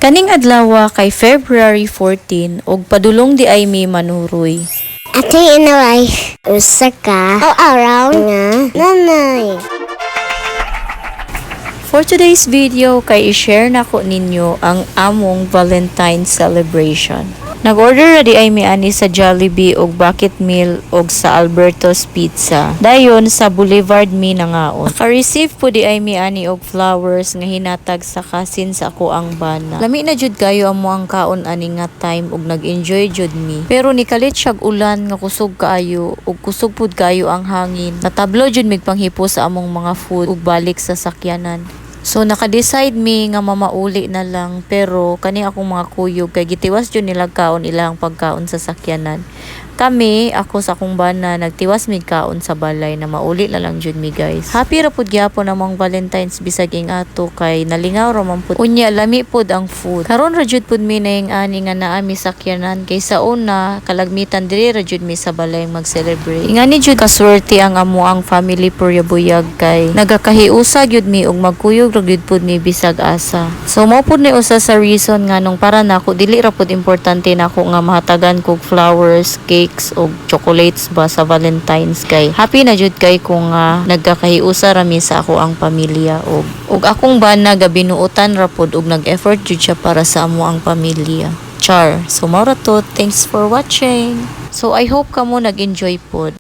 Kaning adlaw kay February 14 ug padulong di ay mi manuroy. Ate inaway, usa ka o around nga nanay. For today's video kay i-share nako ninyo ang among Valentine's celebration. Nag-order ra di ay mi ani sa Jollibee og bucket meal og sa Alberto's Pizza. Dayon sa Boulevard mi nangaon. Naka-receive po di ay mi ani og flowers nga hinatag sa cousin sa ako ang bana. Lami na jud kayo amo ang kaon ani nga time ug nag-enjoy jud mi. Pero nikalit siyag ulan nga kusog kaayo ug kusog pud kayo ang hangin. Natablo jud mig panghipo sa among mga food ug balik sa sakyanan. So naka-decide mi nga mamauli na lang pero kani akong mga kuyog kay gitiwas jud nila kaon ilang pagkaon sa sakyanan. Kami, ako sa akong bana, nagtiwas mi kaon sa balay na mauli na lang jud mi guys. Happy ra pud gyapon namong Valentine's bisag ing ato kay nalingaw ra man pud. Unya lami pud ang food. Karon ra jud pud mi naing ani nga naa mi sakyanan kay sa una kalagmitan diri ra jud mi sa balay mag-celebrate. Ingani jud kaswerte ang amo ang family Puryabuyag kay nagakahiusa gyud mi ug magkuyog ra gyud pud mi bisag asa. So mao pud ni usa sa reason nga nung para nako dili ra pud importante nako nga mahatagan kog flowers, cake o chocolates ba sa Valentine's kay happy na jud kay kung nagkakahiusa rami sa ako ang pamilya og akong bana gabinuotan ra pod og nag-effort jud siya para sa amo ang pamilya. Char. So mao ra to. Thanks for watching. So I hope kamo nag-enjoy pod.